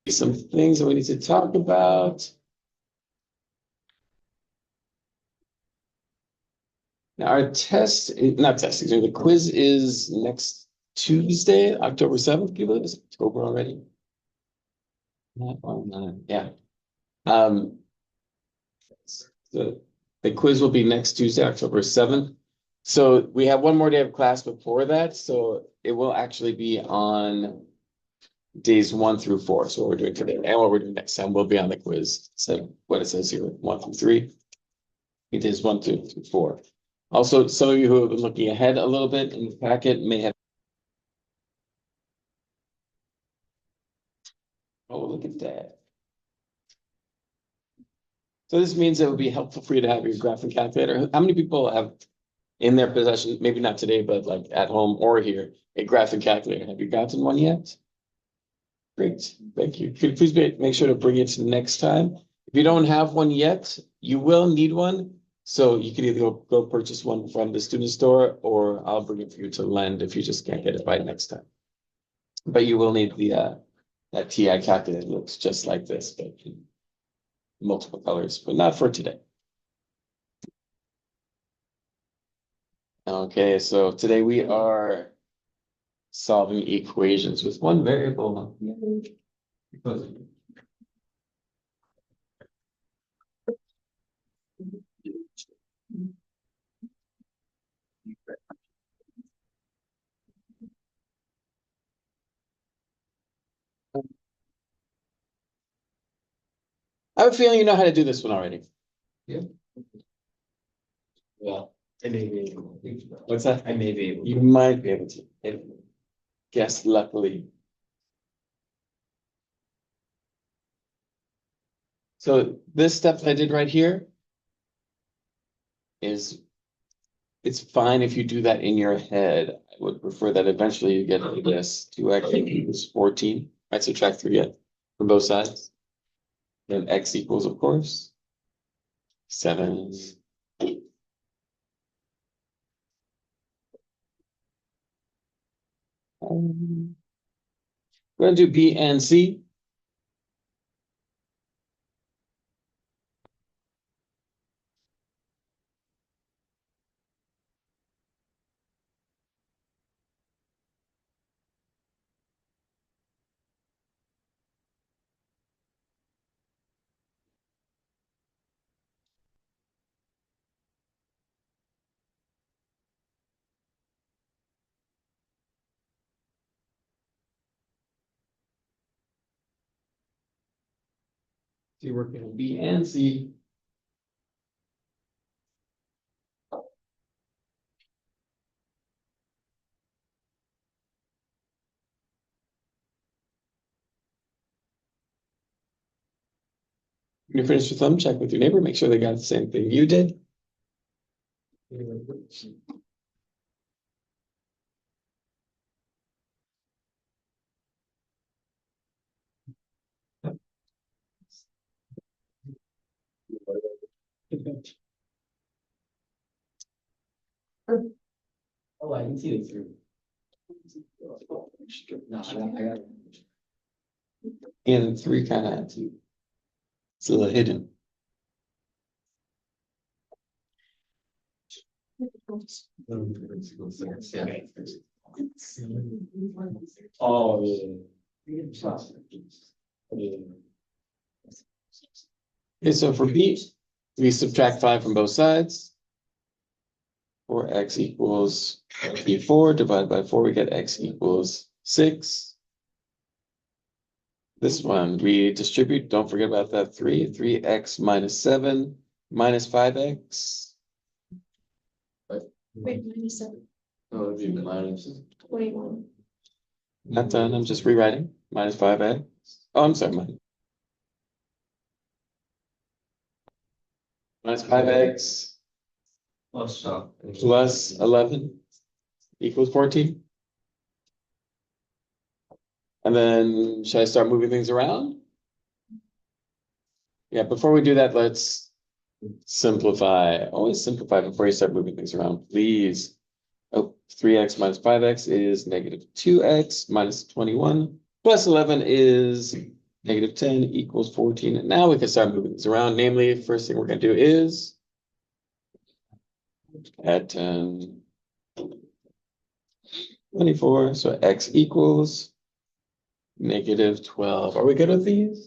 Some things that we need to talk about. Now, our test, not test, excuse me, the quiz is next Tuesday, October 7th. Can you believe it's October already? Yeah. Um, the quiz will be next Tuesday, October 7th. So we have one more day of class before that. So it will actually be on days 1 through 4. So what we're doing today and what we're doing next time will be on the quiz. So what it says here, 1 through 3. It is 1 through 4. Also, some of you who have been looking ahead a little bit in the packet may have. Oh, look at that. So this means it would be helpful for you to have your graphing calculator. How many people have in their possession, maybe not today, but like at home or here, a graphing calculator? Have you gotten one yet? Great, thank you. Could you please make sure to bring it next time? If you don't have one yet, you will need one. So you can either go purchase one from the student store, or I'll bring it for you to lend if you just can't get it by next time. But you will need the that TI calculator. It looks just like this, but in multiple colors, but not for today. Okay, so today we are solving equations with one variable. I have a feeling you know how to do this one already. Yeah. Well, I may be able to. What's that? I may be able You to. might be able to. Guess luckily. So this step I did right here is, it's fine if you do that in your head. I would prefer that eventually you get to this 2x equals 14. Right, subtract 3 from both sides. Then x equals, of course, 7. We're gonna do B and C. So you're working on B and C. When you finish your thumb, check with your neighbor, make sure they got the same thing you did. Oh, I can see it through. No, I got it. And 3 kind of, it's a little hidden. Oh, yeah. Okay, so for B, we subtract 5 from both sides. 4x equals 4 divided by 4, we get x equals 6. This one, we distribute, don't forget about that 3. 3x minus 7 minus 5x. Wait, -7, Oh, it'd be minus. 21. Not done, I'm just rewriting, minus 5x. Oh, I'm sorry, minus 5x Plus, plus 11 equals 14. And then should I start moving things around? Yeah, before we do that, let's simplify. Always simplify before you start moving things around, please. Oh, 3x minus 5x is negative 2x minus 21 plus 11 is negative 10 equals 14. And now we can start moving things around. Namely, first thing we're going to do is add 10, 24. So x equals negative 12. Are we good with these?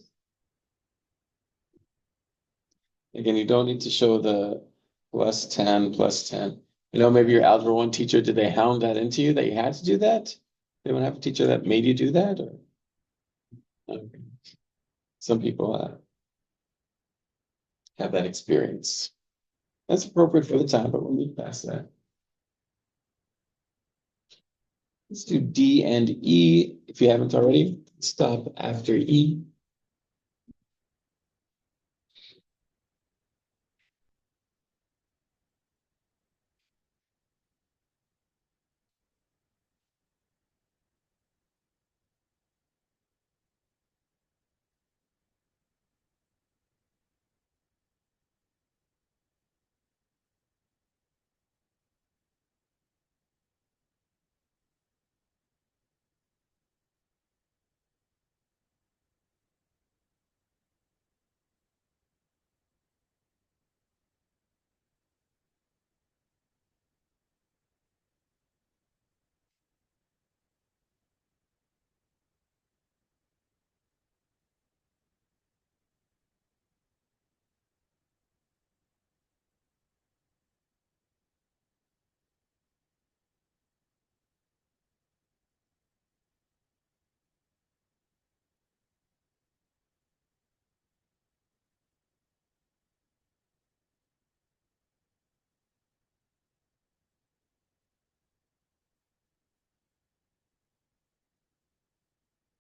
Again, you don't need to show the plus 10, plus 10. You know, maybe your Algebra 1 teacher, did they hound that into you that you had to do that? They don't have a teacher that made you do that? Or okay. Some people have that experience. That's appropriate for the time, but we'll move past that. Let's do D and E. If you haven't already, stop after E.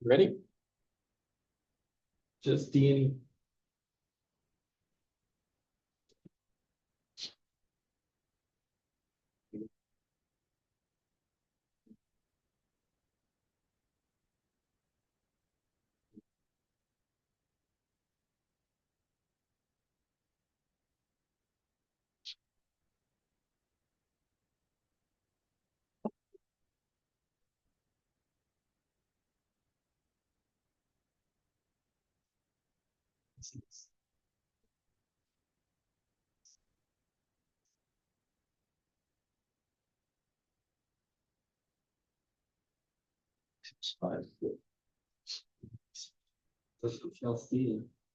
Ready? Just D and E.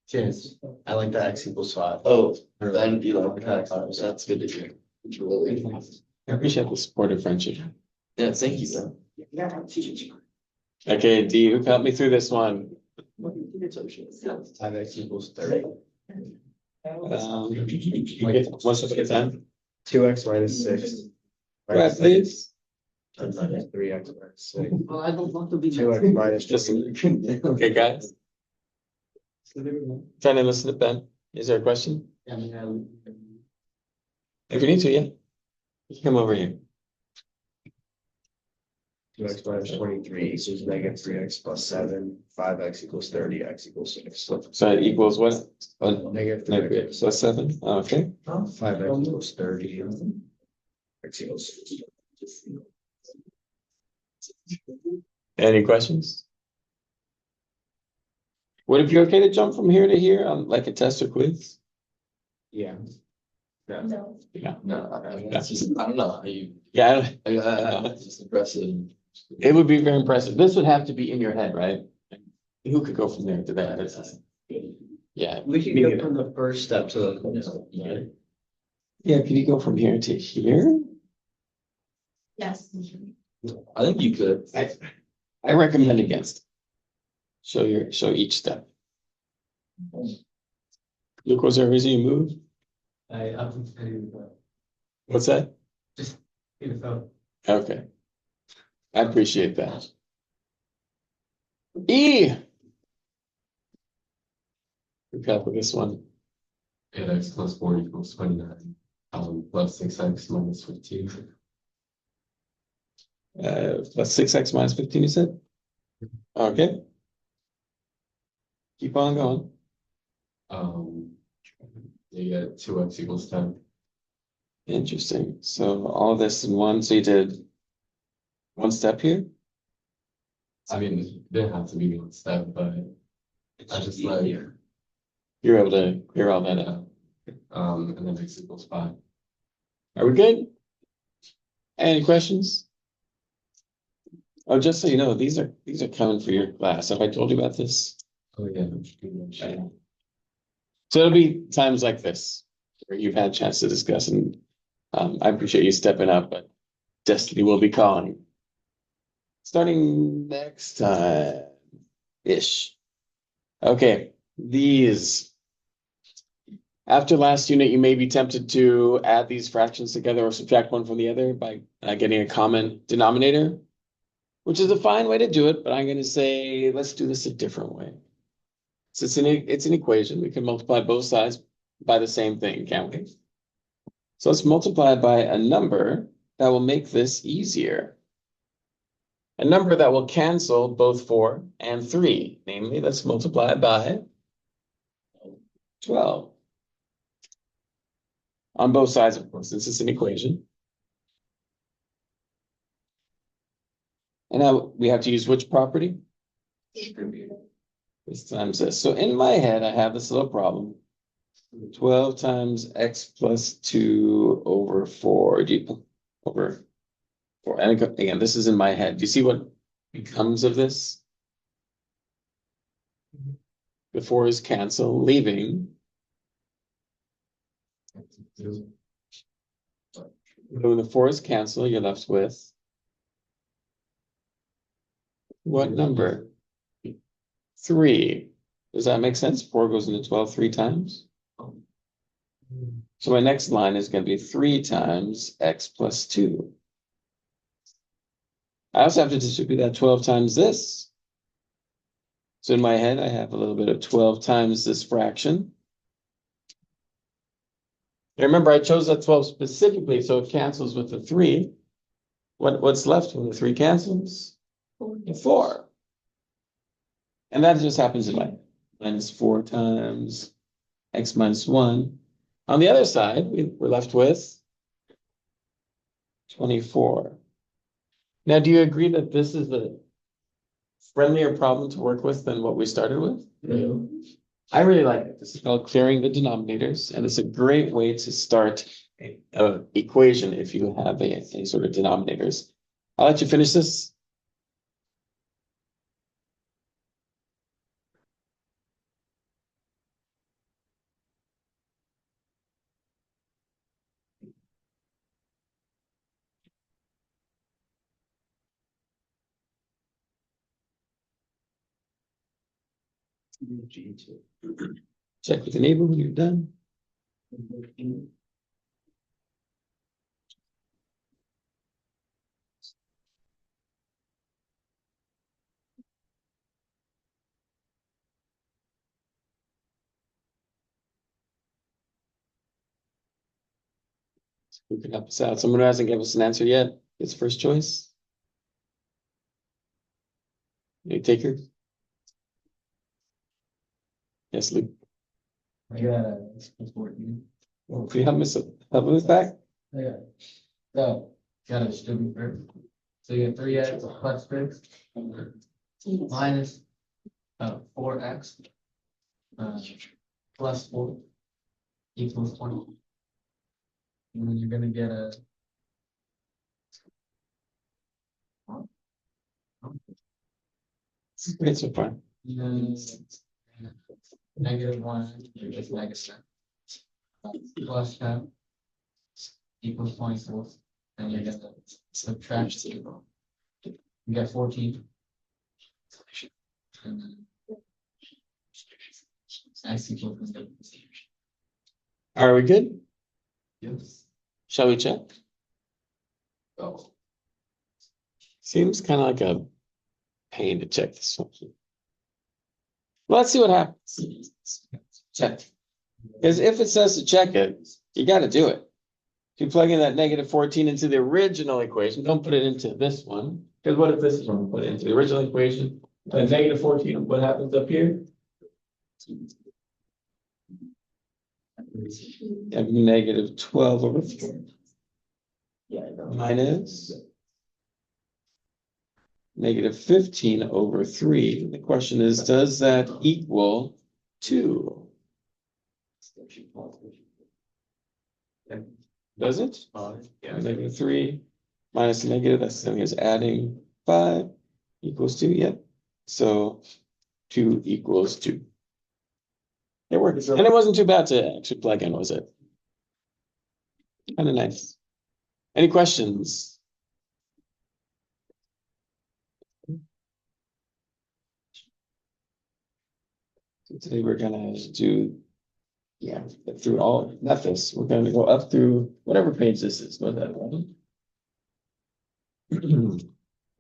Cheers. I like the X equals 5. Oh, then you like the X, so that's good to hear. Really. I appreciate the support of friendship. Yeah, thank you, man. Okay, D, who helped me through this one? 5x equals 30. One step at a time. 2x minus 6. Go ahead, please. Minus 3x minus 6. Well, I don't want to be. 2x minus Just, 20. okay, guys. Trying to listen to Ben. Is there a question? If you need to, yeah. You can come over here. 2x minus 23 equals negative 3x plus 7. 5x equals 30. X equals 6. So it equals what? Oh, Negative negative 3x plus 7. Okay. 5x equals 30. X equals 6. Any questions? Would it be okay to jump from here to here on like a test or quiz? Yeah. No. Yeah. No, I mean, that's just, I don't know, how you, Yeah, it's just impressive. it would be very impressive. This would have to be in your head, right? Who could go from there to that? That's- Yeah. We can me go neither. from the first step to the. Yeah, can you go from here to here? Yes. I think you could. I recommend against. Show each step. Luke, was there a reason you moved? I'm. What's that? Okay. I appreciate that. E. We're good with this one. 8x plus 4 equals 29. Plus 6x minus 15. Plus 6x minus 15, you said? Okay. Keep on going. You get 2x equals 10. Interesting. So all this in one, so you did one step here? I mean, it didn't have to be one step, but I just like, You're able to clear all that out. and then x equals 5. Are we good? Any questions? Oh, just so you know, these are coming for your class. Have I told you about this? Oh, yeah. So it'll be times like this where you've had a chance to discuss, and I appreciate you stepping up, but destiny will be calling. Starting next time ish. Okay, these. After last unit, you may be tempted to add these fractions together or subtract one from the other by getting a common denominator, which is a fine way to do it, but I'm going to say, let's do this a different way. So it's an equation. We can multiply both sides by the same thing, can't we? So let's multiply by a number that will make this easier. A number that will cancel both 4 and 3. Namely, let's multiply by 12. On both sides, of course, this is an equation. And now we have to use which property? This times this. So in my head, I have this little problem. 12 times x plus 2 over 4. Over 4. And again, this is in my head. Do you see what becomes of this? The 4's cancel, leaving. When the 4's cancel, you're left with what number? 3. Does that make sense? 4 goes into 12 3 times. So my next line is going to be 3 times x plus 2. I also have to distribute that 12 times this. So in my head, I have a little bit of 12 times this fraction. And remember, I chose that 12 specifically, so it cancels with the 3. What's left when the 3 cancels? 4. And that just happens in my head. Minus 4 times x minus 1. On the other side, we're left with 24. Now, do you agree that this is a friendlier problem to work with than what we started with? No. I really like it. This is called clearing the denominators, and it's a great way to start an equation if you have any sort of denominators. I'll let you finish this. Check with the neighbor when you're done. Who can help us out? Someone who hasn't given us an answer yet. It's first choice. Any takers? Yes, Luke. Yeah, it's 14. Well, if you help us back. Yeah. So, gotta distribute first. So you get 3x plus 6 minus 4x plus 4 equals 20. And then you're gonna get a Great so far. -1, you're just negative plus 10 equals 24. And you're gonna subtract 0. You get 14. And then x equals 0. Are we good? Yes. Shall we check? Oh, Seems kind of like a pain to check this one. Let's see what happens. Check. Because if it says to check it, you got to do it. If you plug in that negative 14 into the original equation, don't put it into this one. Because what if this is wrong? Put it into the original equation. And negative 14, what happens up here? You have negative 12 over 4. Minus negative 15 over 3. The question is, does that equal 2? Does it? Yeah. Negative 3 minus negative, that's the same as adding 5 equals 2. Yep. So 2 equals 2. It worked. And it wasn't too bad to actually plug in, was it? Kind of nice. Any questions? So today we're gonna do, yeah, through all, not this, we're gonna go up through whatever page this is, was that 11?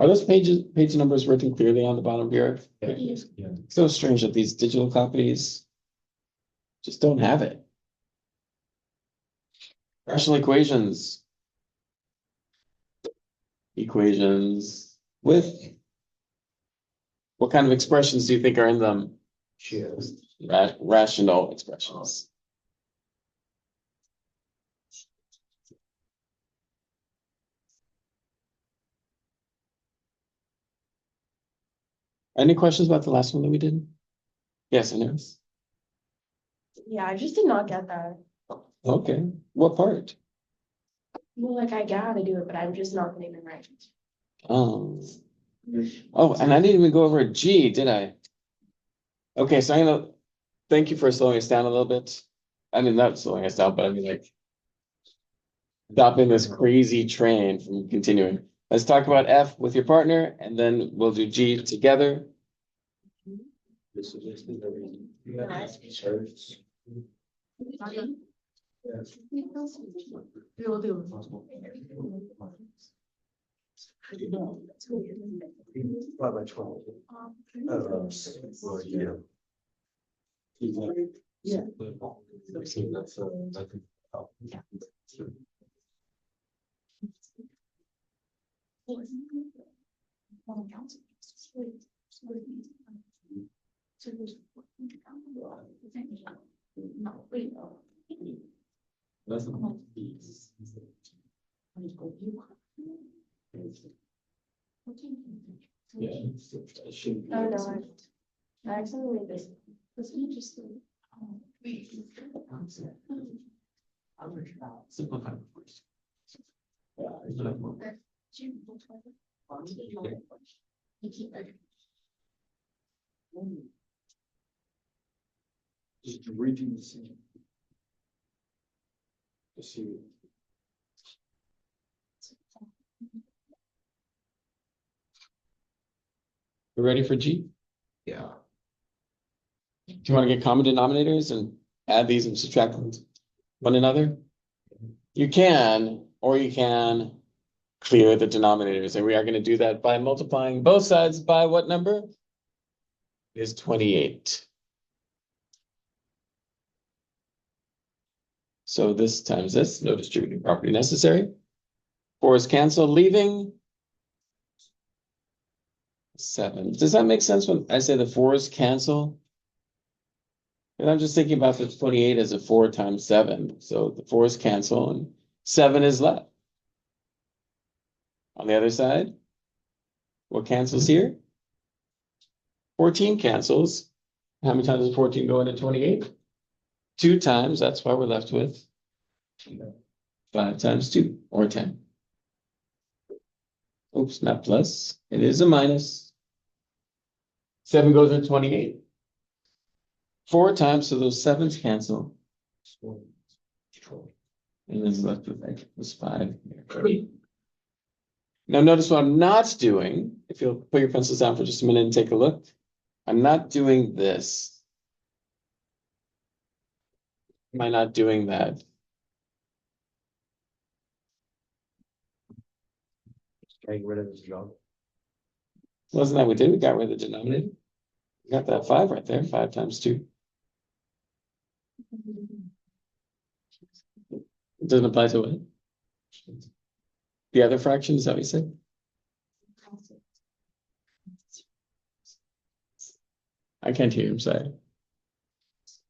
Are those page numbers written clearly on the bottom here? yeah. So strange that these digital copies just don't have it. Rational equations. Equations with, what kind of expressions do you think are in them? Just. Rational expressions. Any questions about the last one that we did? Yes, Inez. Yeah, I just did not get that. Okay, what part? Well, like I gotta do it, but I'm just not getting it right. Oh, and I didn't even go over G, did I? Okay, so I'm gonna, thank you for slowing us down a little bit. I mean, not slowing us down, but I mean like stopping this crazy train from continuing. Let's talk about F with your partner and then we'll do G together. This is just the reason. We will do. 5 by 12. Yeah. Yeah. That's that could help. That's not these. Yeah. It should be. Oh, no, I accidentally made this. This one just. Simplify it first. Yeah, it's like more. Just reading the same. Just see. You ready for G? Yeah. Do you want to get common denominators and add these and subtract them to one another? You can, or you can clear the denominators, and we are going to do that by multiplying both sides by what number? It is 28. So this times this, no distributing property necessary. 4's cancel, leaving 7. Does that make sense when I say the 4's cancel? And I'm just thinking about the 28 as a 4 times 7. So the 4's cancel and 7 is left. On the other side, what cancels here? 14 cancels. How many times does 14 go into 28? 2 times, that's why we're left with 5 times 2, or 10. Oops, not plus, it is a minus. 7 goes into 28. 4 times, so those 7s cancel. And then left with like was 5. Now notice what I'm not doing. If you'll put your pencils down for just a minute and take a look. I'm not doing this. Am I not doing that? Getting rid of this junk. Wasn't that what we did? We got rid of the denominator. We got that 5 right there, 5 times 2. It doesn't apply to what? The other fraction, is that what you said? I can't hear you, I'm sorry.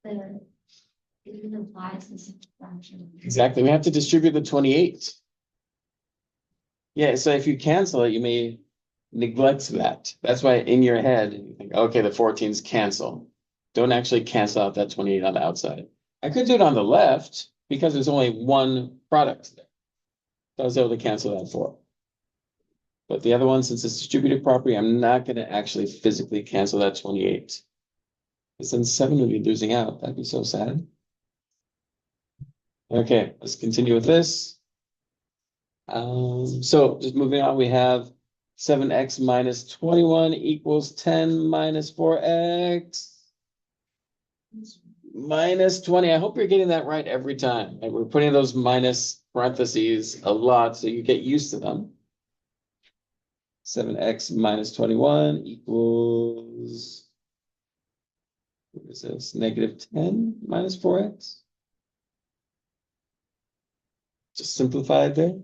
The, it implies this fraction. Exactly, we have to distribute the 28. Yeah, so if you cancel it, you may neglect that. That's why in your head, you think, okay, the 14s cancel. Don't actually cancel out that 28 on the outside. I could do it on the left because there's only one product there. So I was able to cancel that 4. But the other one, since it's distributed property, I'm not going to actually physically cancel that 28. Because then 7 would be losing out. That'd be so sad. Okay, let's continue with this. So just moving on, we have 7x minus 21 equals 10 minus 4x minus 20. I hope you're getting that right every time. And we're putting those minus parentheses a lot so you get used to them. 7x minus 21 equals, what is this? Negative 10 minus 4x. Just simplified there.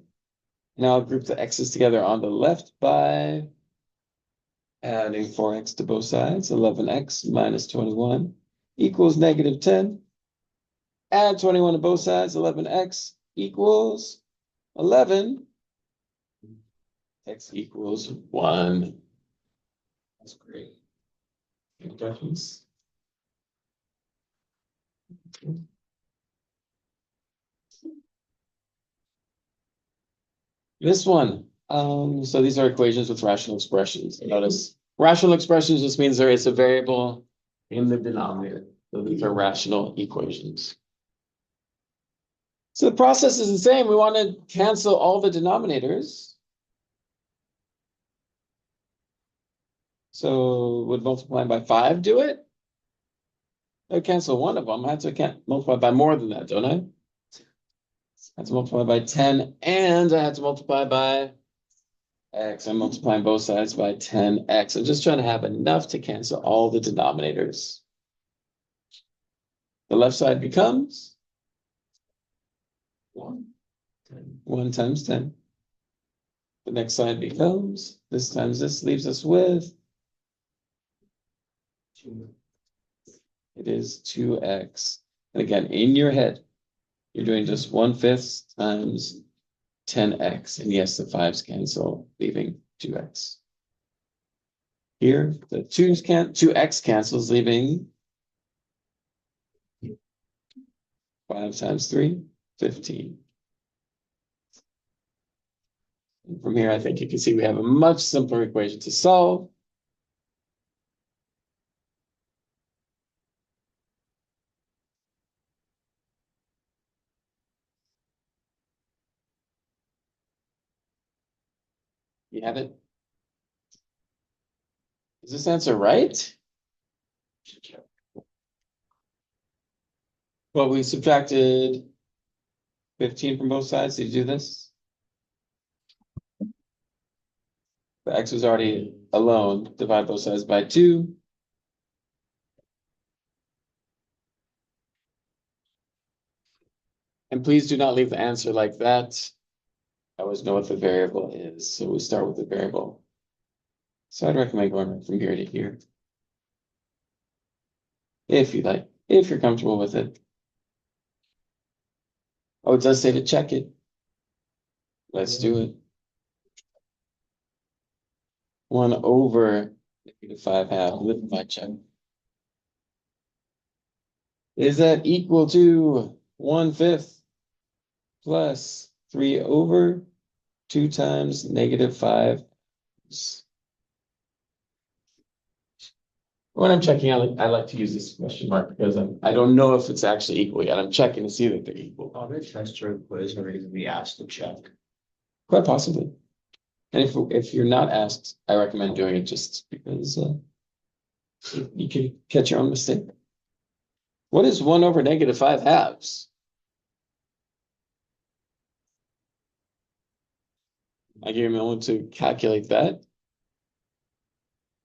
Now I'll group the x's together on the left by adding 4x to both sides. 11x minus 21 equals negative 10. Add 21 to both sides. 11x equals 11. X equals 1. That's great. Any questions? This one, so these are equations with rational expressions. Notice rational expressions just means there is a variable in the denominator. So these are rational equations. So the process is the same. We want to cancel all the denominators. So would multiplying by 5 do it? I would cancel one of them. I have to multiply by more than that, don't I? I have to multiply by 10, and I have to multiply by x. I'm multiplying both sides by 10x. I'm just trying to have enough to cancel all the denominators. The left side becomes 1. 1 times 10. The next side becomes, this times this leaves us with 2. It is 2x. And again, in your head, you're doing just 1/5 times 10x. And yes, the 5's cancel, leaving 2x. Here, the 2x cancels, leaving 5 times 3, 15. And from here, I think you can see we have a much simpler equation to solve. You have it? Is this answer right? Well, we subtracted 15 from both sides. Did you do this? The x was already alone. Divide both sides by 2. And please do not leave the answer like that. I always know what the variable is, so we start with the variable. So I'd recommend going from here to here. If you like, if you're comfortable with it. Oh, it does say to check it. Let's do it. 1 over -5/2, live by check. Is that equal to 1/5 plus 3 over 2 times -5? When I'm checking, I like to use this question mark because I don't know if it's actually equal yet. I'm checking to see that they're equal. On the test or quiz, or reason we asked to check. Quite possibly. And if you're not asked, I recommend doing it just because you can catch your own mistake. What is 1 over -5/2? I give you a moment to calculate that.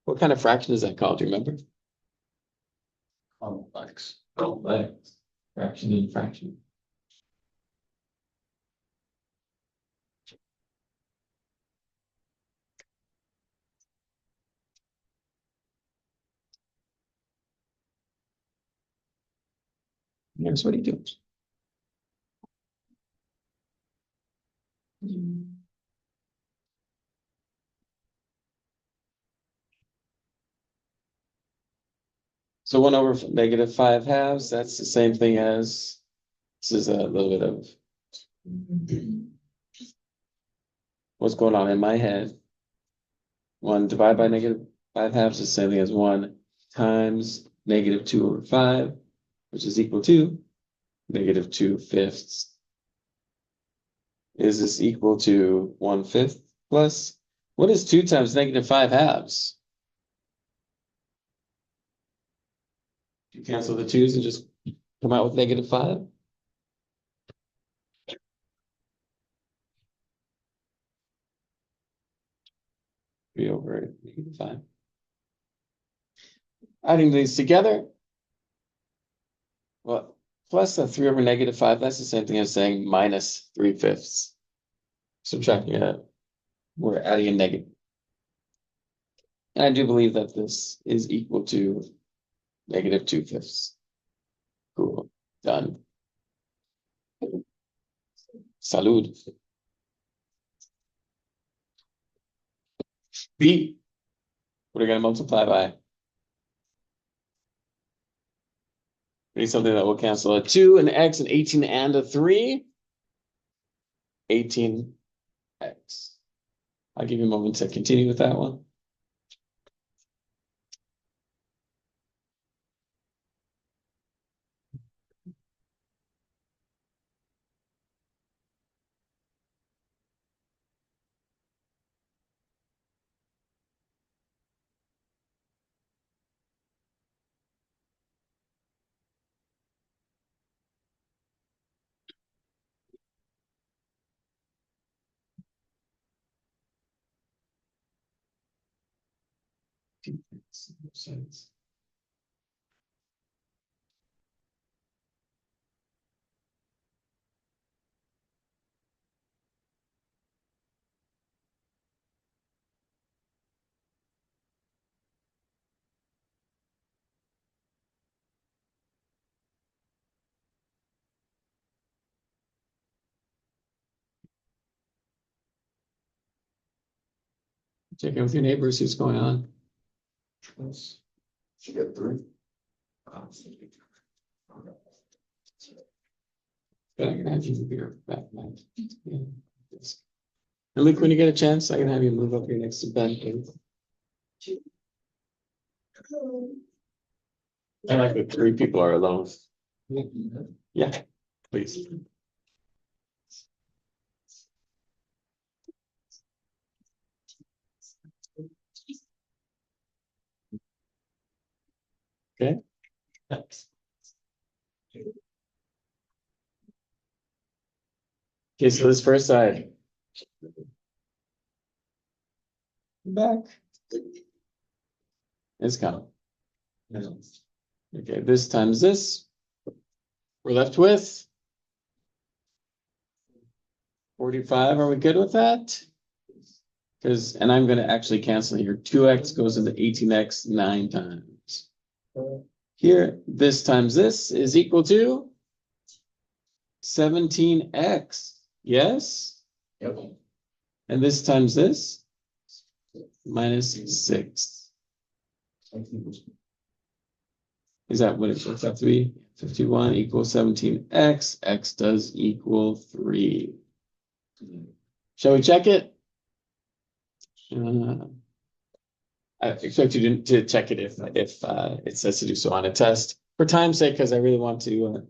What kind of fraction is that called? Do you remember? Complex. Complex. Fraction and fraction. Yes, what are you doing? So 1/5, that's the same thing as, this is a little bit of what's going on in my head. 1 divided by -5/2 is the same thing as 1 times -2/5, which is equal to -2/5. Is this equal to 1/5 plus? What is 2 times -5/2? You cancel the 2's and just come out with -5? 3/5. Adding these together. Well, plus the 3/5, that's the same thing as saying -3/5. Subtracting it, we're adding a negative. And I do believe that this is equal to -2/5. Cool, done. Salud. B. What are we gonna multiply by? We need something that will cancel a 2, an x, an 18, and a 3. 18x. I'll give you a moment to continue with that one. Check in with your neighbors, who's going on. She got 3. But I can have you move your back. Yeah. And Luke, when you get a chance, I can have you move up here next to Ben. I like that 3 people are alone. Yeah, please. Okay. Okay, so this first side. Back. It's coming. Okay, this times this. We're left with 45. Are we good with that? Because, and I'm gonna actually cancel here. 2x goes into 18x 9 times. Here, this times this is equal to 17x. Yes? Yep. And this times this minus 6. Is that what it works out to be? 51 equals 17x. X does equal 3. Shall we check it? I expect you to check it if it says to do so on a test. For time's sake, because I really want to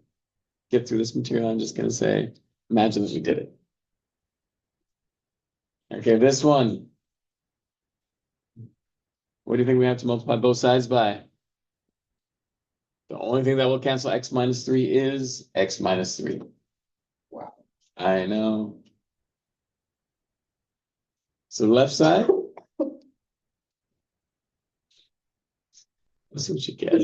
get through this material, I'm just going to say, imagine that we did it. Okay, this one. What do you think we have to multiply both sides by? The only thing that will cancel x minus 3 is x minus 3. Wow. I know. So the left side. Let's see what you get.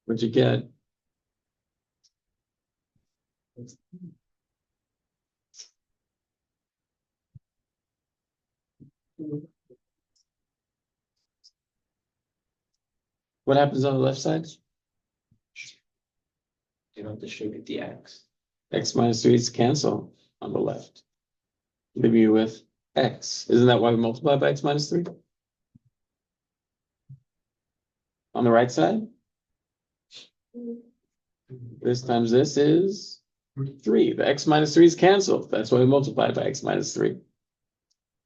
What'd you get? What happens on the left side? You don't distribute the X. X minus three is cancel on the left. Leave you with X. Isn't that why we multiply by X minus three? On the right side, this times this is three. The X minus three is canceled. That's why we multiply by X minus three.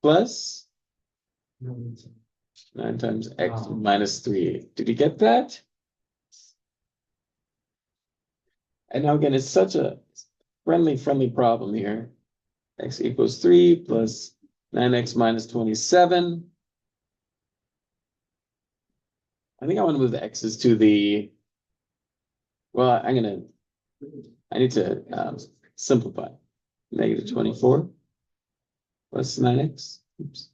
Plus 9 times X Wow. minus three. Did you get that? And now again, it's such a friendly problem here. X equals 3 plus 9x minus 27. I think I want to move the x's to the, well, I need to simplify. Negative 24 plus 9x. Oops.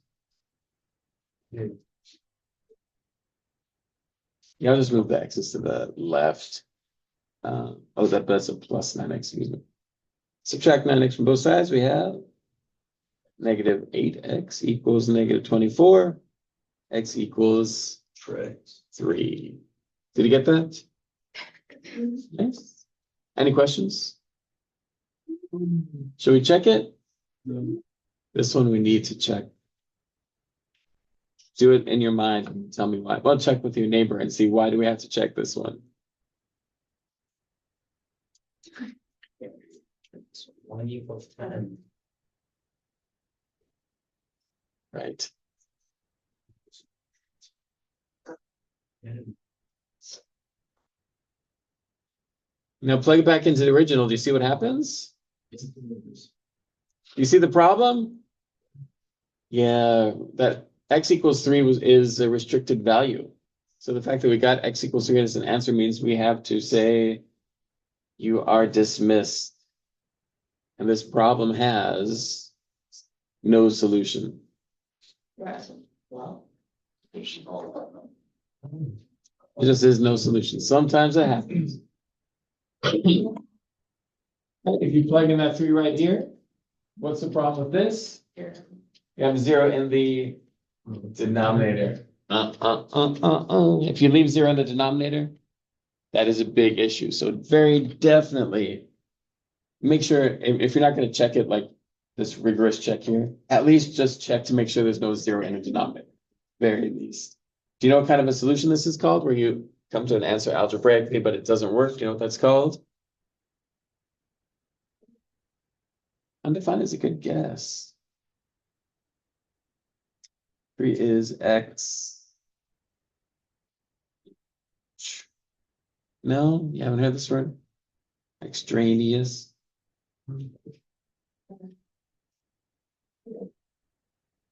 Yeah, I'll just move the x's to the left. That's a plus 9x, excuse me. Subtract 9x from both sides, we have negative 8x equals negative 24. X equals 3. Did you get that? Yes. Any questions? Should we check it? This one we need to check. Do it in your mind and tell me why. Well, check with your neighbor and see why do we have to check this one. 1 equals 10. Right. Now plug it back into the original. Do you see what happens? You see the problem? Yeah, that x equals 3 is a restricted value. So the fact that we got x equals 3 as an answer means we have to say you are dismissed. And this problem has no solution. Well. There just is no solution. Sometimes that happens. If you plug in that 3 right here, what's the problem with this? Here. You have 0 in the denominator. If you leave 0 in the denominator, that is a big issue. So very definitely make sure if you're not going to check it like this rigorous check here, at least just check to make sure there's no 0 in the denominator. Very least. Do you know what kind of a solution this is called? Where you come to an answer algebraically, but it doesn't work. Do you know what that's called? Undefined is a good guess. 3 is X. No, you haven't heard this word? Extraneous.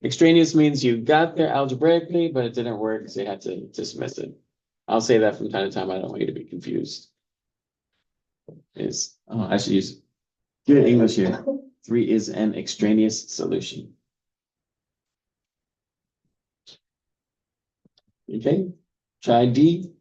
Extraneous means you got there algebraically, but it didn't work, so you had to dismiss it. I'll say that from time to time. I don't want you to be confused. I should use good English here. 3 is an extraneous solution. Okay, try D.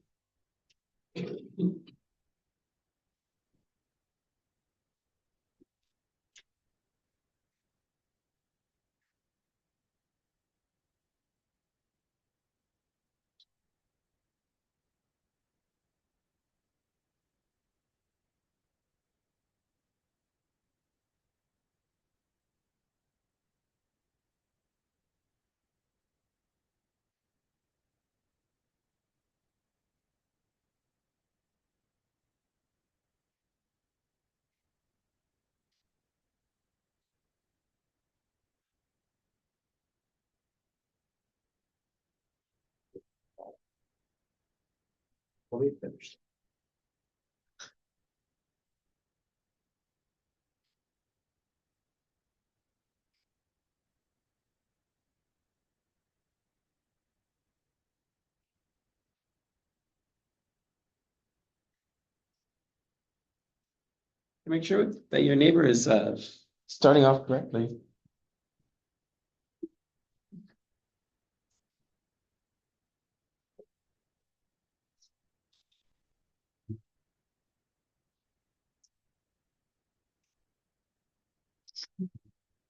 Fully finished. Make sure that your neighbor is starting off correctly.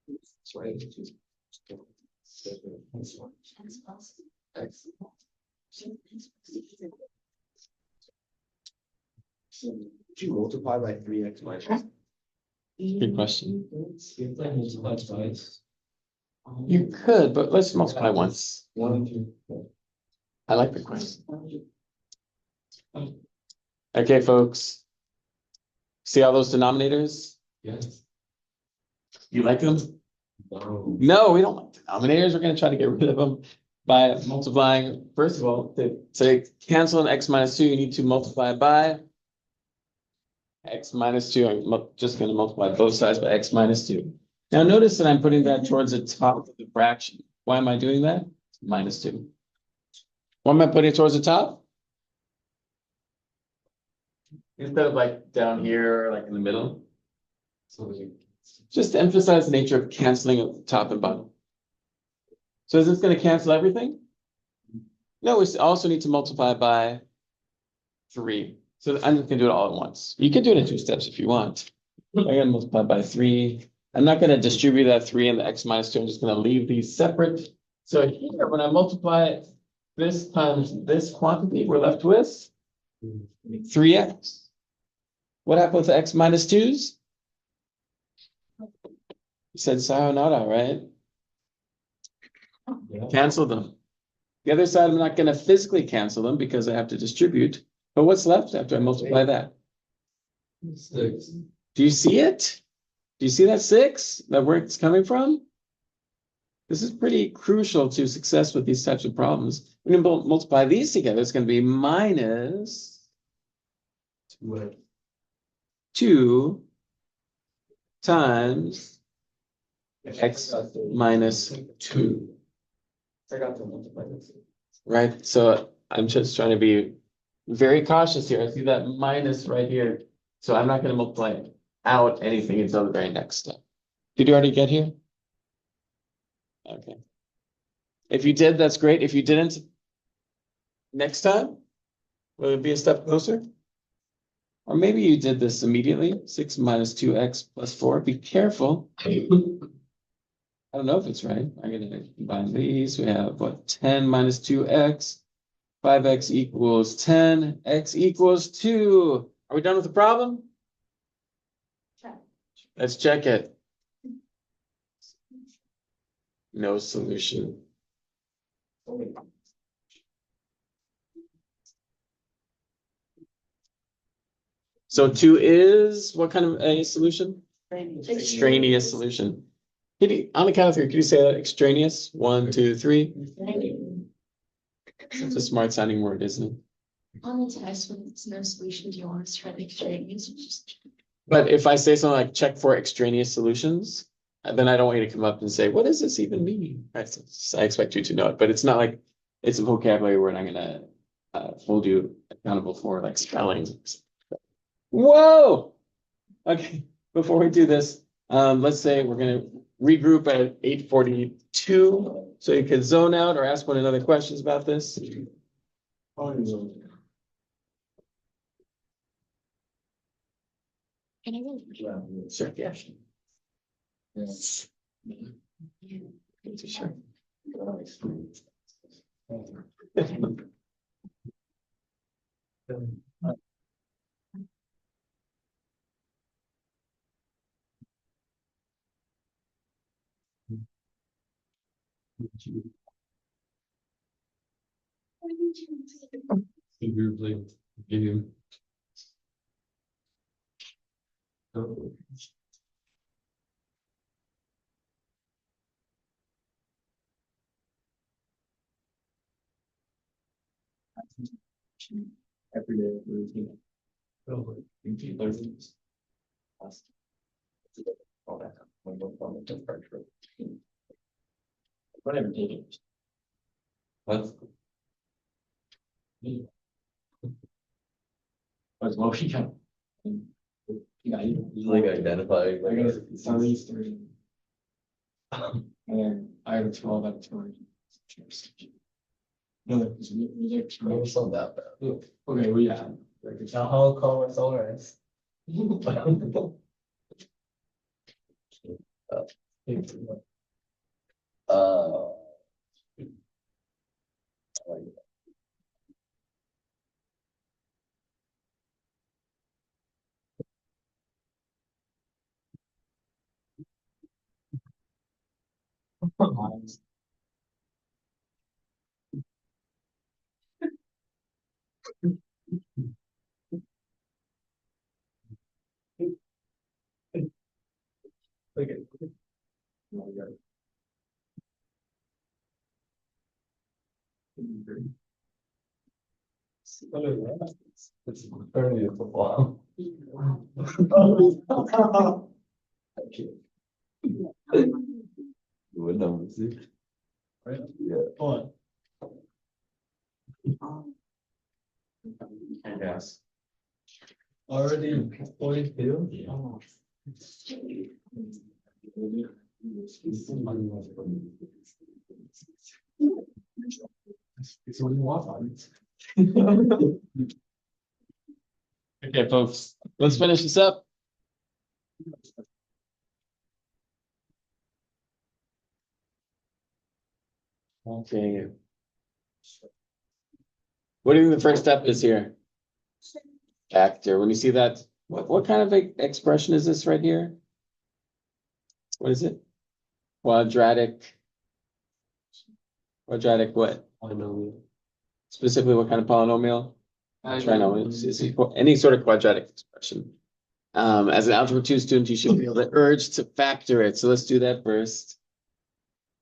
That's right. X. Did you multiply by three X minus? Good question. If I multiply twice. You could, but let's multiply once. 1, 2, 4. I like the question. Okay, folks. See all those denominators? Yes. You like them? No. No, we don't like denominators. We're gonna try to get rid of them by multiplying. First of all, to cancel an x minus 2, you need to multiply by x minus 2. I'm just gonna multiply both sides by x minus 2. Now notice that I'm putting that towards the top of the fraction. Why am I doing that? Minus 2. Why am I putting it towards the top? Instead of like down here, like in the middle. So you. Just to emphasize the nature of canceling top and bottom. So is this going to cancel everything? No, we also need to multiply by 3. So I'm just going to do it all at once. You can do it in 2 steps if you want. I'm going to multiply by 3. I'm not going to distribute that 3 and the x minus 2. I'm just going to leave these separate. So here, when I multiply this times this quantity, we're left with 3x. What happened with the x minus 2's? You said sayonara, right? Yeah. Cancel them. The other side, I'm not going to physically cancel them because I have to distribute. But what's left after I multiply that? 6. Do you see it? Do you see that 6? That where it's coming from? This is pretty crucial to success with these types of problems. When you multiply these together, it's going to be minus 2 times x minus 2. Forgot to multiply this. Right? So I'm just trying to be very cautious here. I see that minus right here. So I'm not going to multiply out anything until the very next step. Did you already get here? Okay. If you did, that's great. If you didn't, next time, will it be a step closer? Or maybe you did this immediately. 6 minus 2x plus 4. Be careful. I don't know if it's right. I'm going to combine these. We have what? 10 minus 2x. 5x equals 10. X equals 2. Are we done with the problem? Check. Let's check it. No solution. So 2 is what kind of a solution? Extraneous solution. On the count of 3, could you say that? Extraneous? 1, 2, 3. It's a smart sounding word, isn't it? On the test, when it's no solution, do you want us to try the extraneous? Just But if I say something like check for extraneous solutions, then I don't want you to come up and say, what does this even mean? Right? So I expect you to know it, but it's not like it's a vocabulary word I'm gonna hold you accountable for, like spelling. Whoa! Okay, before we do this, let's say we're gonna regroup at 8:42, so you can zone out or ask one another questions about this. Can I go? Sure, yeah. Sure. Figuratively, give you. Oh. Everyday routine. Oh, Learnings. All that. Whatever, take it. What? What's motion count? Yeah, Like identifying. I got 33. And then I have a 12 out of 20. No, it's It's not that bad. okay, well, yeah. Like, it's Now how call my tolerance? Uh. It's early football. What number is it? Yeah. What? Yes. Already 42? It's what you want. Okay, folks, let's finish this up. Okay. What do you think the first step is here? Factor, when you see that, what kind of expression is this right here? What is it? Quadratic. Quadratic what? Polynomial. Specifically, what kind of polynomial? Trinomial, it's any sort of quadratic expression. As an Algebra 2 student, you should feel the urge to factor it, so let's do that first.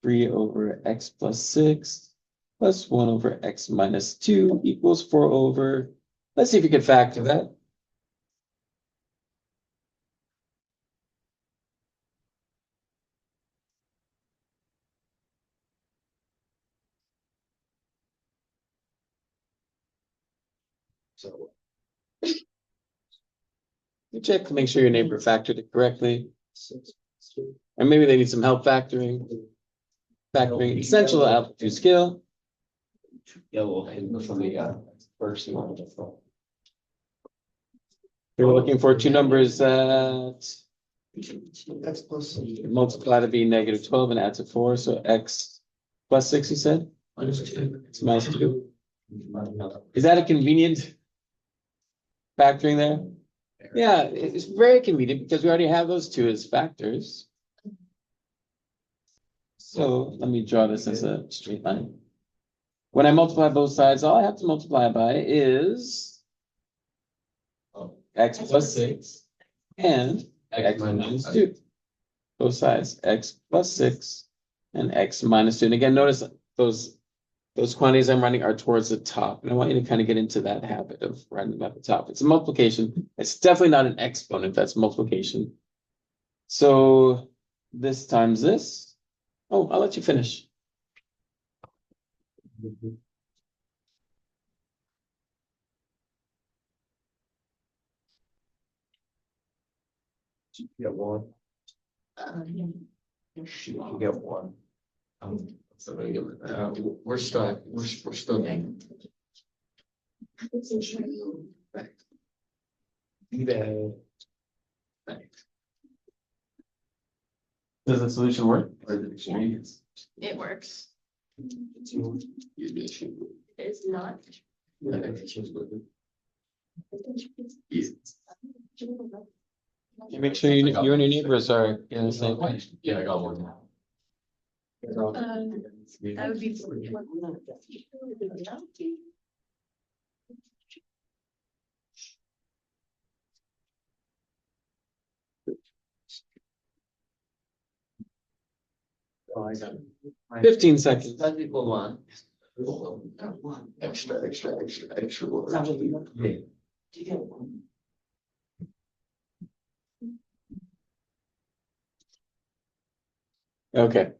3 over x plus 6 plus 1 over x minus 2 equals 4 over, let's see if you can factor that. So. You check to make sure your neighbor factored it correctly. Or maybe they need some help factoring. Factoring essential Algebra 2 skill. Yeah, well. From the first one. We were looking for two numbers that X plus. multiply to be negative 12 and add to 4, so x plus 6, you said? It's minus 2. Is that a convenient factoring there? Yeah, it's very convenient because we already have those two as factors. So let me draw this as a straight line. When I multiply both sides, all I have to multiply by is x plus 6 and x minus 2. Both sides, x plus 6 and x minus 2. And again, notice those quantities I'm writing are towards the top. And I want you to kind of get into that habit of writing them at the top. It's a multiplication. It's definitely not an exponent. That's multiplication. So this times this. Oh, I'll let you finish. Get one. Um, You can get one. So we're stuck. We're still. Does the solution work? Or the extremes. It works. You It's not. You make sure you and your neighbors are in the same place. Yeah, I got one. That would be. Oh, I got it. 15 seconds. That equal one. Extra. Yeah. Okay.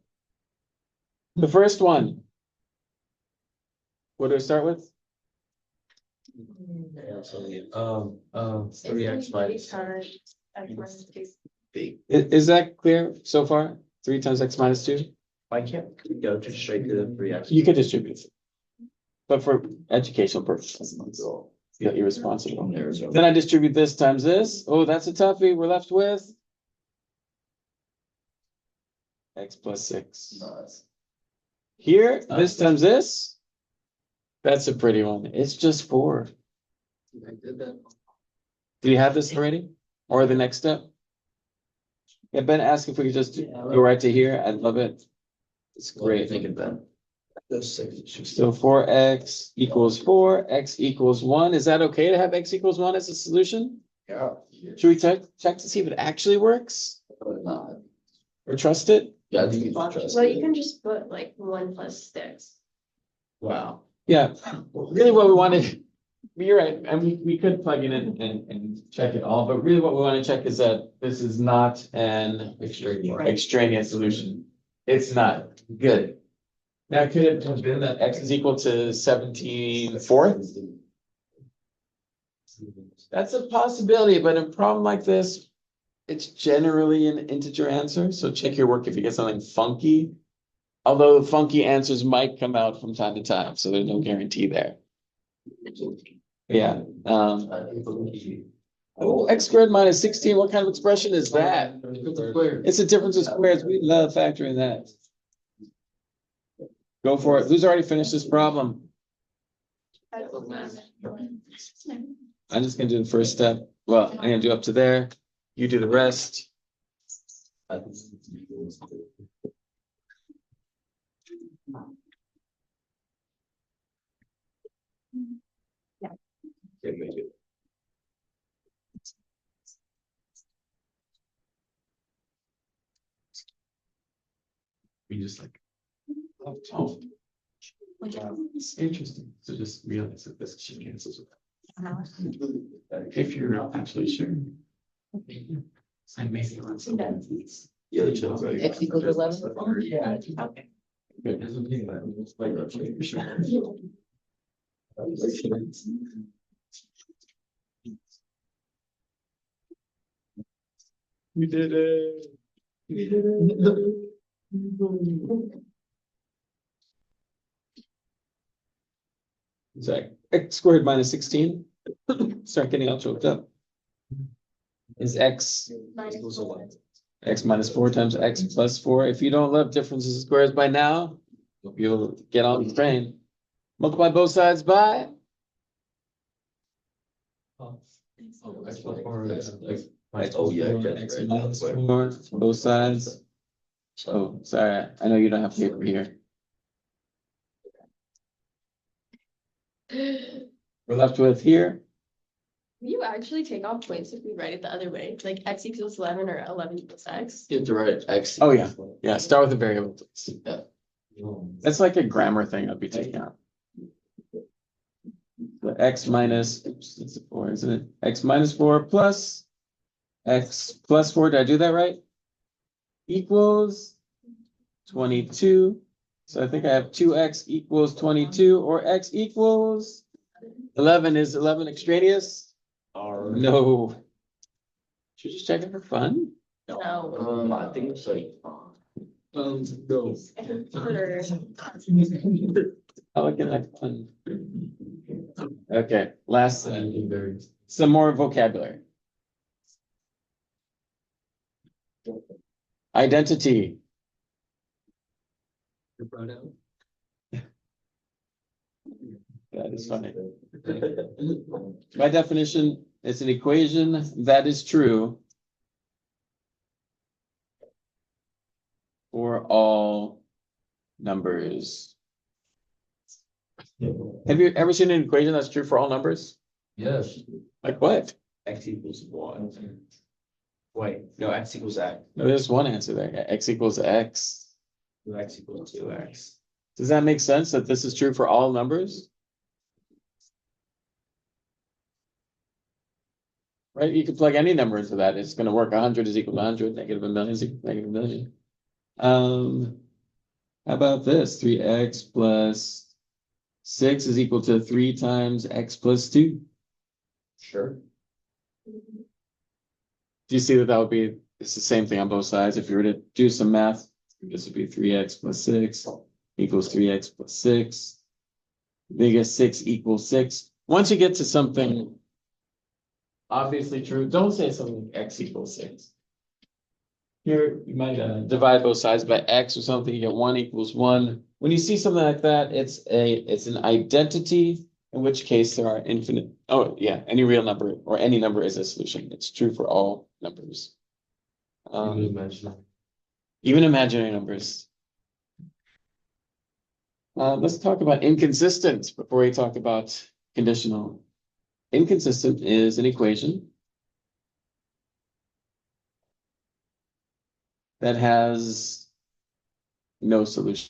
The first one. What do I start with? Yeah, so, 3x minus. X minus two. Big. Is that clear so far? 3 times x minus 2? Why can't we go just straight to the three X? You could distribute it. But for educational purposes, yeah, irresponsible. Then I distribute this times this. Oh, that's a toughie. We're left with x plus 6. Here, this times this. That's a pretty one. It's just 4. I did that. Do you have this already? Or the next step? Yeah, Ben asked if we could just go right to here. I'd love it. It's What are you great. thinking, Ben? Those six. So 4x equals 4, x equals 1. Is that okay to have x equals 1 as a solution? Yeah. Should we check to see if it actually works or trust it? Yeah, I think you should trust Well, you it. can just put like 1 plus 6. Wow. Yeah, really what we wanted, you're right, and we could plug it in and check it all, but really what we want to check is that this is not an extraneous solution. It's not. Good. Now, could it have been that x is equal to 17/4? That's a possibility, but in a problem like this, it's generally an integer answer, so check your work if you get something funky. Although funky answers might come out from time to time, so there's no guarantee there. Yeah, oh, x squared minus 16, what kind of expression is that? It's a difference of squares, we love factoring that. Go for it, who's already finished this problem? I'm just gonna do the first step, well, I'm gonna do up to there, you do the rest. We just like. Oh, it's interesting, so just realize that this shit cancels with that. If you're not actually sure. I may be on some. Yeah, you should. X equals 11. Yeah. Okay. We did it. We did it. So x squared minus 16. Start getting all choked up. Is x Minus 4. x minus 4 times x plus 4. If you don't love differences of squares by now, you'll get on the train. Multiply both sides by. Oh, yeah, okay. X minus 4, both sides. Oh, sorry, I know you don't have paper here. We're left with here. Will you actually take off points if we write it the other way? Like x equals 11 or 11 equals x? You have to write x. Oh, yeah. Yeah, start with a variable. please. Yeah. That's like a grammar thing I'd be taking out. The x minus, oops, that's a 4, isn't it? X minus 4 plus x plus 4, did I do that right? Equals 22. So I think I have 2x equals 22, or x equals 11. Is 11 extraneous? No. Should we just check it for fun? No. I think so. No. Or- I like it like fun. Okay, last, some more vocabulary. Identity. That is funny. By definition, it's an equation that is true for all numbers. Have you ever seen an equation that's true for all numbers? Yes. Like what? X equals 1. Wait, no, x equals x. No, there's one answer there. X equals X. X equals 2x. Does that make sense that this is true for all numbers? Right, you could plug any number into that, it's gonna work, 100 is equal to 100, negative a million is equal to negative a million. How about this, 3x plus 6 is equal to 3 times x plus 2. Sure. Do you see that would be, it's the same thing on both sides? If you were to do some math, this would be 3x plus 6 equals 3x plus 6. Biggest 6 equals 6. Once you get to something obviously true, don't say something like x equals 6. Here, you might divide both sides by x or something, you get 1 equals 1. When you see something like that, it's an identity, in which case there are infinite, oh yeah, any real number or any number is a solution. It's true for all numbers. Even imaginary. Even imaginary numbers. Let's talk about inconsistent before we talk about conditional. Inconsistent is an equation that has no solution.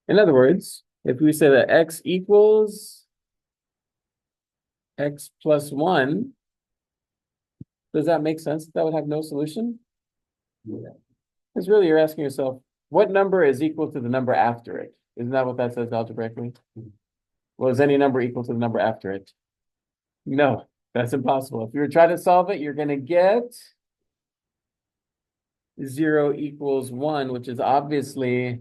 In other words, if we say that x equals x plus 1, does that make sense? That would have no solution? Yeah. Because really you're asking yourself, what number is equal to the number after it? Isn't that what that says algebraically? Well, is any number equal to the number after it? No, that's impossible. If you were trying to solve it, you're going to get 0 equals 1, which is obviously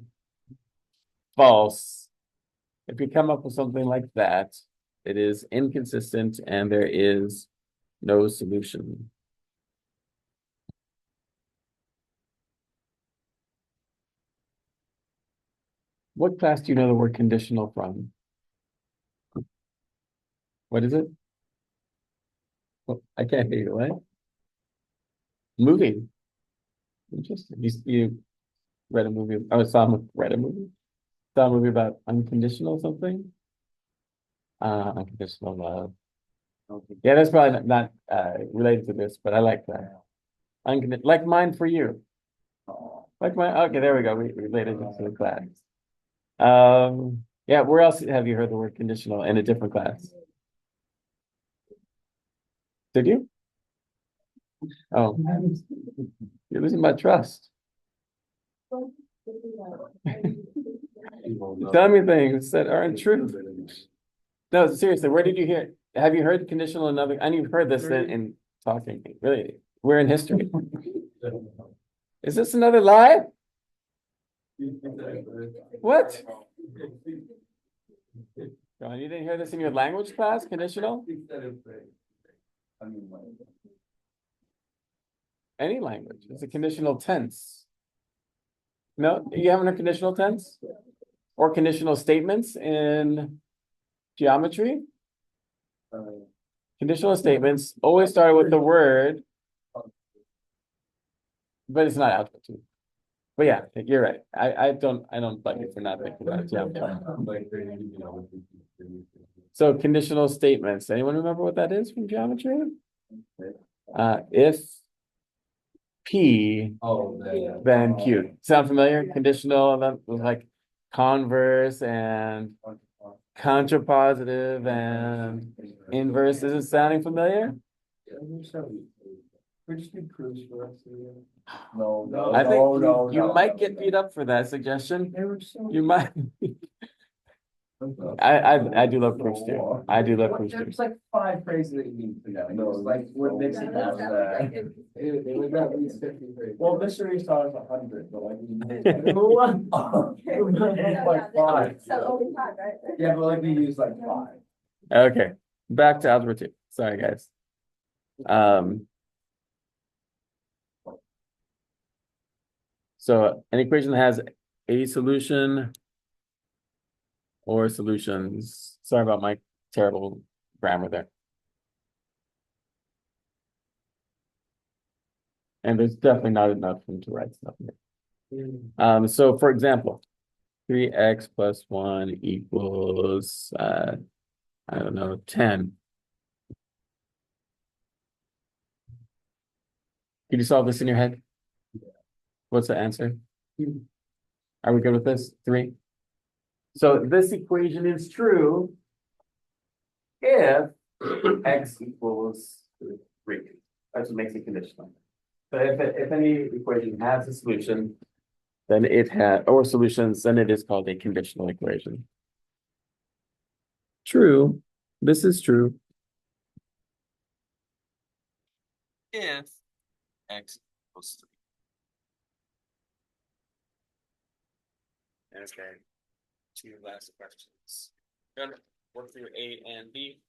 false. If you come up with something like that, it is inconsistent and there is no solution. What class do you know the word conditional from? What is it? Well, I can't hear you, what? Movie. Interesting. You read a movie. Oh, read a movie? Saw a movie about unconditional something? Unconditional love. Yeah, that's probably not related to this, but I like that. Like mine for you. Like mine. Okay, there we go. We related it to the class. Yeah, where else have you heard the word conditional in a different class? Did you? Oh, you're losing my trust. Tell me things that aren't true. No, seriously, where did you hear it? Have you heard conditional in other? I know you've heard this in talking. Really, we're in history. Is this another lie? What? John, you didn't hear this in your language class? Conditional? Any language. It's a conditional tense. No, you haven't heard conditional tense? Or conditional statements in geometry? Conditional statements always start with the word, but it's not algebra 2. But yeah, you're right. I don't like it for not thinking about it. Yeah. So conditional statements. Anyone remember what that is from geometry? If P, then Q. Sound familiar? Conditional, then with like converse and contrapositive and inverse. Is it sounding familiar? We just need proofs for us. No, I think you might get beat up for that suggestion. You might. I do love proofs too. I do love proofs too. There's like 5 phrases that you need to know. No, Like what makes it past that? It was at least 50 phrases. Well, mystery stars 100, but like. Like 5. Yeah, but like we use like 5. Okay, back to algebra 2. Sorry, guys. So an equation that has a solution or solutions. Sorry about my terrible grammar there. And there's definitely not enough room to write stuff here. So for example, 3x plus 1 equals, I don't know, 10. Can you solve this in your head? What's the answer? Are we good with this? 3? So this equation is true if x equals 3. That's what makes it conditional. So if any equation has a solution, then it has, or solutions, then it is called a conditional equation. True, this is true. If X equals 3. Okay. Two last questions. Gonna work through A and B.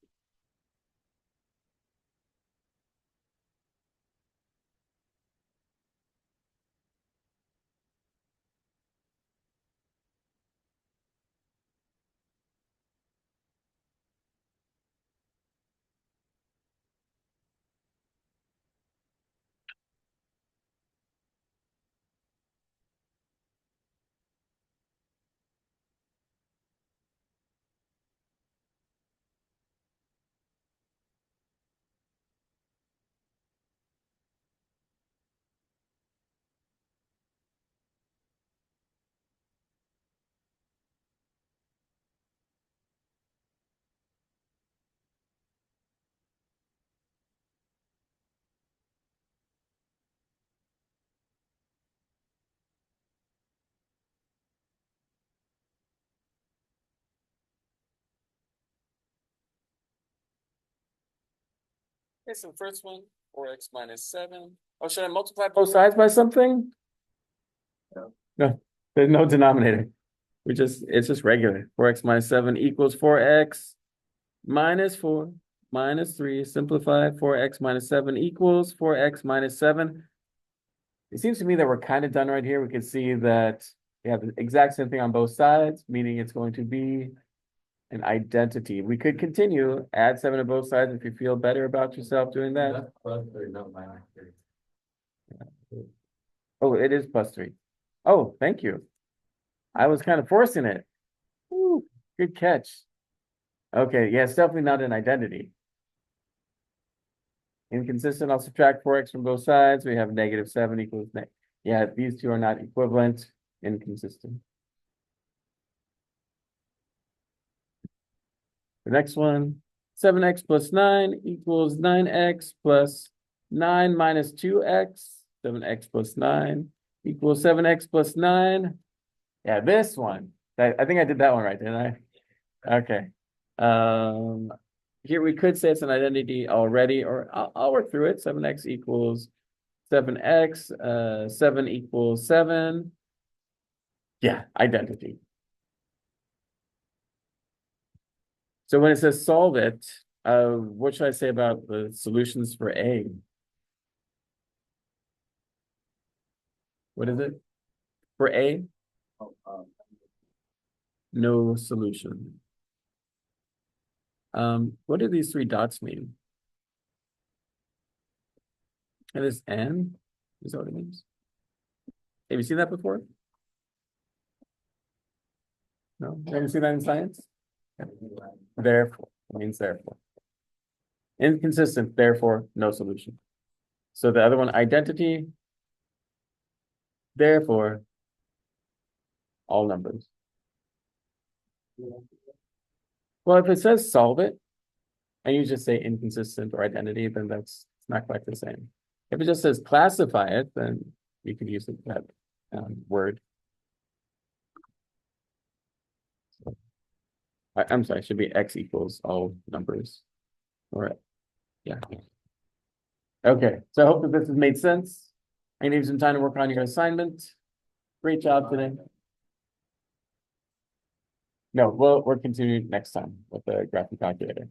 Okay, so the first one, 4x minus 7. Oh, should I multiply both sides by something? No, there's no denominator. It's just regular. 4x minus 7 equals 4x minus 4 minus 3. Simplify. 4x minus 7 equals 4x minus 7. It seems to me that we're kind of done right here. We can see that we have the exact same thing on both sides, meaning it's going to be an identity. We could continue, add 7 to both sides if you feel better about yourself doing that. That's plus 3, not minus 3. Oh, it is plus 3. Oh, thank you. I was kind of forcing it. Ooh, good catch. Okay, yeah, it's definitely not an identity. Inconsistent, I'll subtract 4x from both sides. We have negative 7 equals yeah, these two are not equivalent, inconsistent. The next one, 7x plus 9 equals 9x plus 9 minus 2x. 7x plus 9 equals 7x plus 9. Yeah, this one. I think I did that one right, didn't I? Okay. Here we could say it's an identity already, or I'll work through it. 7x equals 7x, 7 equals 7. Yeah, identity. So when it says solve it, what should I say about the solutions for A? What is it? For A? No solution. What do these 3 dots mean? And this N? Is that what it means? Have you seen that before? No? Have you seen that in science? Therefore, it means therefore. Inconsistent, therefore, no solution. So the other one, identity, therefore, all numbers. Well, if it says solve it, and you just say inconsistent or identity, then that's not quite the same. If it just says classify it, then you could use that word. I'm sorry, it should be x equals all numbers. All right. Yeah. Okay, so I hope that this has made sense. I need some time to work on your assignment. Great job today. No, we'll continue next time with the graphic calculator.